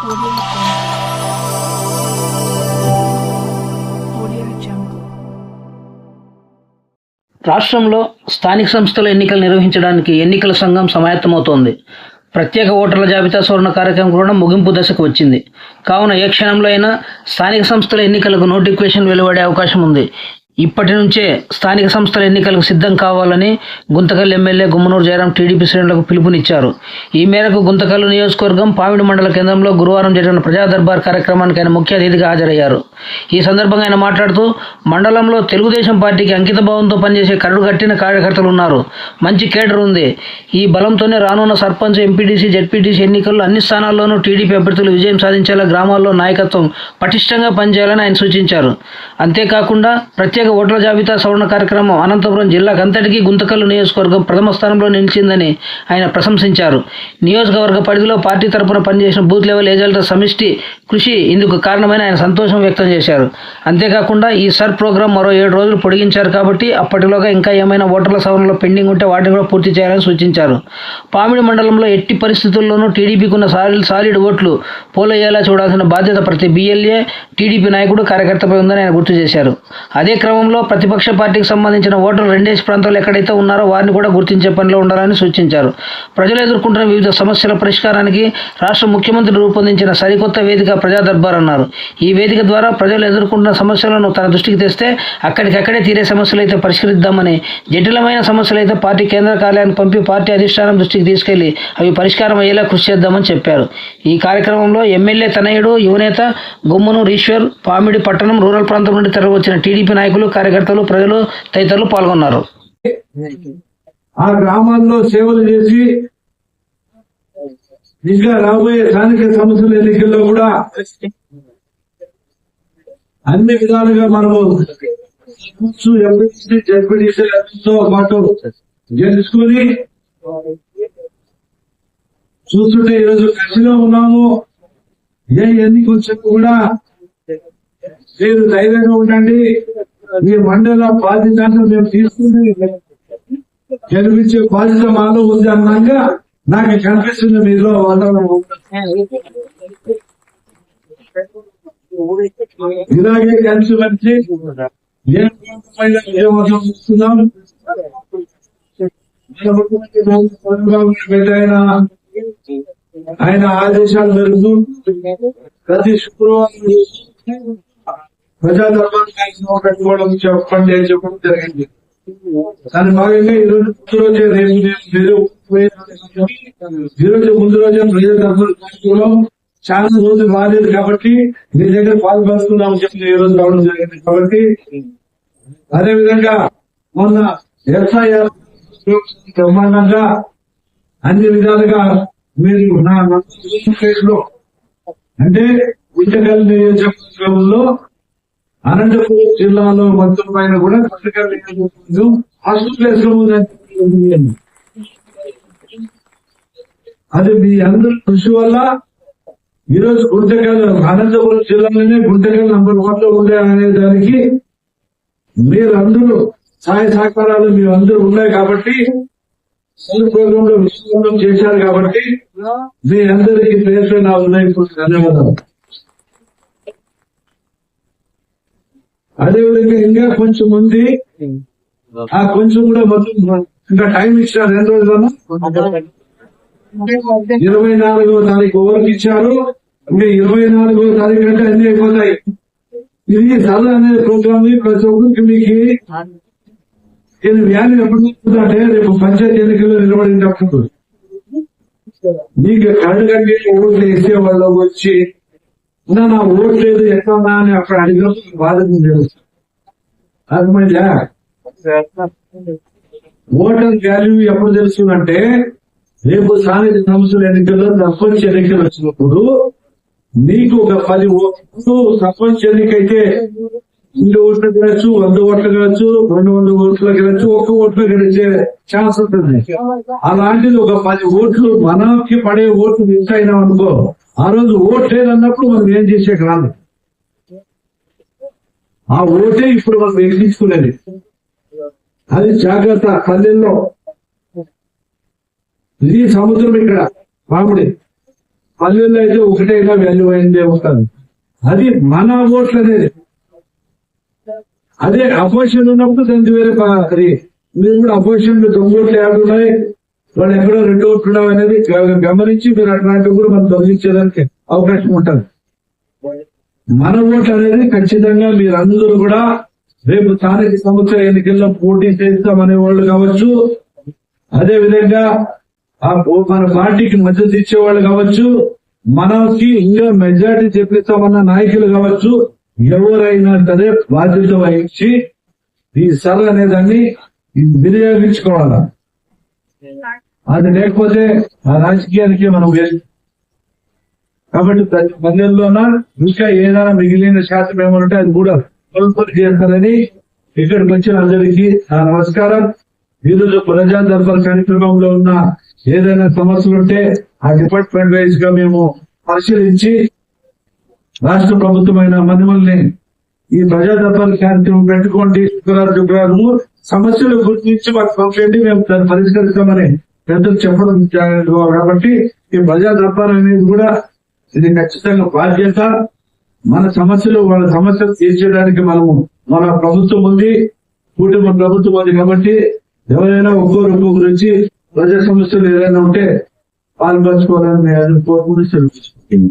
Audio Jungle. రాష్ట్రంలో స్థానిక సంస్థల ఎన్నికలు నిర్వహించడానికి ఎన్నికల సంఘం సమాయత్తమవుతోంది. ప్రత్యేక ఓటర్ల జాబితా సవరణ కార్యక్రమం కూడా ముగింపు దశకు వచ్చింది. కావున ఏ క్షణంలో అయినా స్థానిక సంస్థల ఎన్నికలకు నోటిఫికేషన్ వెలువడే అవకాశం ఉంది. ఇప్పటి నుంచే స్థానిక సంస్థల ఎన్నికలకు సిద్ధం కావాలని గుంతకల్ ఎమ్మెల్యే గుమ్మనూరు జయరాం టీడీపీ శ్రేణులకు పిలుపునిచ్చారు. ఈ మేరకు గుంతకల్లు నియోజకవర్గం పామిడి మండల కేంద్రంలో గురువారం జరిగిన ప్రజా దర్బార్ కార్యక్రమానికి ఆయన ముఖ్య అతిథిగా హాజరయ్యారు. ఈ సందర్భంగా ఆయన మాట్లాడుతూ, మండలంలో తెలుగుదేశం పార్టీకి అంకిత భావంతో పనిచేసే కరుడుగట్టిన కార్యకర్తలు ఉన్నారు. మంచి కేడర్ ఉంది. ఈ బలంతోనే రానున్న సర్పంచ్, ఎంపీటీసీ, జెడ్పీటీసీ ఎన్నికల్లో అన్ని స్థానాల్లోనూ టీడీపీ అభ్యర్థులు విజయం సాధించేలా గ్రామాల్లో నాయకత్వం పటిష్టంగా పనిచేయాలని ఆయన సూచించారు. అంతేకాకుండా ప్రత్యేక ఓటర్ల జాబితా సవరణ కార్యక్రమం అనంతపురం జిల్లాకంతటికీ గుంతకల్లు నియోజకవర్గం ప్రథమ స్థానంలో నిలిచిందని ఆయన ప్రశంసించారు. నియోజకవర్గ పరిధిలో పార్టీ తరఫున పనిచేసిన బూత్ లెవెల్ ఏజెంట్ల సమిష్టి కృషి ఇందుకు కారణమైన ఆయన సంతోషం వ్యక్తం చేశారు. అంతేకాకుండా ఈ సర్ ప్రోగ్రాం మరో 7 రోజులు పొడిగించారు కాబట్టి అప్పటిలోగా ఇంకా ఏమైనా ఓటర్ల సవరణలో పెండింగ్ ఉంటే వాటిని కూడా పూర్తి చేయాలని సూచించారు. పామిడి మండలంలో ఎట్టి పరిస్థితుల్లోనూ టీడీపీకి ఉన్న సాలిడ్ ఓట్లు పోలయ్యేలా చూడాల్సిన బాధ్యత ప్రతి బీఎల్ఏ, టీడీపీ నాయకుడు, కార్యకర్తపై ఉందని ఆయన గుర్తు చేశారు. అదే క్రమంలో ప్రతిపక్ష పార్టీకి సంబంధించిన ఓటర్లు రెండేసి ప్రాంతాలు ఎక్కడైతే ఉన్నారో వారిని కూడా గుర్తించే పనిలో ఉండాలని సూచించారు. ప్రజలు ఎదుర్కొంటున్న వివిధ సమస్యల పరిష్కారానికి రాష్ట్ర ముఖ్యమంత్రి రూపొందించిన సరికొత్త వేదిక ప్రజా దర్బార్ అన్నారు. ఈ వేదిక ద్వారా ప్రజలు ఎదుర్కొంటున్న సమస్యలను తన దృష్టికి తెస్తే అక్కడికక్కడే తీరే సమస్యలు అయితే పరిష్కరిద్దామని, జటిలమైన సమస్యలు అయితే పార్టీ కేంద్ర కార్యాలయానికి పంపి పార్టీ అధిష్టానం దృష్టికి తీసుకెళ్లి అవి పరిష్కారం అయ్యేలా కృషి చేద్దామని చెప్పారు. ఈ కార్యక్రమంలో ఎమ్మెల్యే తనయుడు, యువనేత గుమ్మనూరు ఈశ్వర్, పామిడి పట్టణం రూరల్ ప్రాంతం నుండి తరలివచ్చిన టీడీపీ నాయకులు, కార్యకర్తలు, ప్రజలు తదితరులు పాల్గొన్నారు. ఆ గ్రామాల్లో సేవలు చేసి ఇంకా రాబోయే స్థానిక సంస్థల ఎన్నికల్లో కూడా అన్ని విధాలుగా మనము ఎంపీటీసీ, జెడ్పీటీసీలతో పాటు గెలుచుకొని చూస్తుంటే ఈరోజు కసిలో ఉన్నాము. ఏ ఎన్నిక వచ్చా కూడా మీరు ధైర్యంగా ఉండండి. మీ మండల బాధ్యతను మేము తీసుకుని గెలిపించే బాధ్యత మాలో ఉంది అన్నాక నాకు కనిపిస్తుంది మీలో ఇలాగే కలిసి వచ్చి విజయవంతం ఆయన ఆదేశాల మేరకు ప్రతి శుక్రవారం ప్రజా దర్బార్ కార్యక్రమం పెట్టుకోవడం చెప్పడం జరిగింది. దాని భాగంగా ఈరోజు ముందు రోజే ప్రజా దర్బార్ కార్యక్రమం చాలా రోజులు రాలేదు కాబట్టి మీ దగ్గర పాల్పంచుకున్నామని చెప్పి ఈ రోజు రావడం జరిగింది. కాబట్టి అదేవిధంగా మొన్న ఎఫ్ఐఆర్ బ్రహ్మాండంగా అన్ని విధాలుగా మీరు నా కేసులో అంటే గుంటకల్ నియోజకవర్గంలో అనంతపురం జిల్లాలో మొత్తం పైన కూడా గుంటకల్ నియోజకవర్గం ఫస్ట్ ప్లేస్ లో ఉంది. అది మీ అందరి కృషి వల్ల ఈరోజు గుంటకల్ అనంతపురం జిల్లాలోనే గుంటకల్ నంబర్ 1 లో ఉండే అనే దానికి మీరందరూ సహాయ సహకారాలు మీ అందరూ ఉన్నాయి కాబట్టి ప్రోగ్రామ్ లో విశ్వాసం చేశారు కాబట్టి మీ అందరికీ పేరు నా ఉన్నాయి. ధన్యవాదాలు. అదేవిధంగా ఇంకా కొంచెం ఉంది, ఆ కొంచెం కూడా మొత్తం ఇంకా టైం ఇచ్చారు 2 రోజులను 24వ తారీఖు ఓవర్కి ఇచ్చారు. ఇంకా 24వ తారీఖు అంటే అన్ని అయిపోతాయి. ఇది సదా అనే ప్రోగ్రామ్ ప్రతి ఒక్కరికి మీకు ఇది వ్యాధి ఎప్పుడు అంటే రేపు పంచాయతీ ఎన్నికల్లో నిలబడినప్పుడు మీకు కడుగండి ఓట్లు వేసే వాళ్ళు వచ్చి నా ఓటు లేదు ఎట్లా అని అక్కడ అడిగినప్పుడు బాధకు తెలుసు. అర్థమైందా? ఓటర్ వాల్యూ ఎప్పుడు తెలుస్తుందంటే రేపు స్థానిక సంస్థల ఎన్నికల్లో సర్పంచ్ ఎన్నికలు వచ్చినప్పుడు మీకు ఒక 10 ఓట్లు సర్పంచ్ ఎన్నికైతే 100 ఓట్లు గెలచ్చు, 100 ఓట్లు గెలచ్చు, 200 ఓట్లు గెలచ్చు, 1 ఓట్లు గెలిచే ఛాన్స్ ఉంటుంది. అలాంటిది ఒక 10 ఓట్లు మనకి పడే ఓట్లు మిస్ అయినాం అనుకో, ఆ రోజు ఓట్ లేదన్నప్పుడు మనం ఏం చేసే కాదు. ఆ ఓటే ఇప్పుడు మనం ఎక్కించుకునేది. అది జాగ్రత్త. పల్లెల్లో ఇది సముద్రం, ఇక్కడ పాముడి పల్లెల్లో అయితే ఒకటైనా వాల్యూ అయిందే ఉంటుంది. అది మన ఓట్లు అనేది. అదే అపోజిషన్ ఉన్నప్పుడు దానికి వేరే అది మీరు కూడా అపోజిషన్ లో 9 ఓట్లు 50 ఉన్నాయి, వాళ్ళు ఎక్కడో 2 ఓట్లు ఉన్నాయి అనేది గమనించి మీరు అట్లాంటివి కూడా మనం తొలగించేదానికి అవకాశం ఉంటుంది. మన ఓట్లు అనేది ఖచ్చితంగా మీరందరూ కూడా రేపు స్థానిక సంస్థల ఎన్నికల్లో పోటీ చేస్తామనే వాళ్ళు కావచ్చు, అదే విధంగా మన పార్టీకి మద్దతు ఇచ్చేవాళ్ళు కావచ్చు, మనకి ఇంకా మెజార్టీ చెప్పిస్తామన్న నాయకులు కావచ్చు, ఎవరైనా సరే బాధ్యత వహించి ఈ సర్ అనే దాన్ని వినియోగించుకోవాలి. అది లేకపోతే ఆ రాజకీయానికి మనం వేస్ట్. కాబట్టి ప్రతి పల్లెల్లోన ఇంకా ఏదైనా మిగిలిన శాతం ఏమంటే అది కూడా కొనుగోలు చేస్తారని ఇక్కడికి వచ్చిన అందరికీ నా నమస్కారం. ఈరోజు ప్రజా దర్బార్ కార్యక్రమంలో ఉన్న ఏదైనా సమస్యలు ఉంటే ఆ డిపార్ట్మెంట్ వైజ్ గా మేము పరిశీలించి రాష్ట్ర ప్రభుత్వమైన మనుమల్ని ఈ ప్రజా దర్బార్ కార్యక్రమం పెట్టుకోండి, శుక్రవారం సమస్యలు గుర్తించి మాకు పంపండి, మేము దాన్ని పరిష్కరిస్తామని పెద్దలు చెప్పడం కాబట్టి ఈ ప్రజా దర్బార్ అనేది కూడా ఇది ఖచ్చితంగా బాధ్యత. మన సమస్యలు వాళ్ళ సమస్యలు తీర్చడానికి మన ప్రభుత్వం ఉంది, కుటుంబ ప్రభుత్వం ఉంది. కాబట్టి ఎవరైనా ఒక్కొక్కరు గురించి ప్రజా సమస్యలు ఏదైనా ఉంటే పాల్పంచుకోవాలని నేను కోరుకుంటూ ఉన్నారు.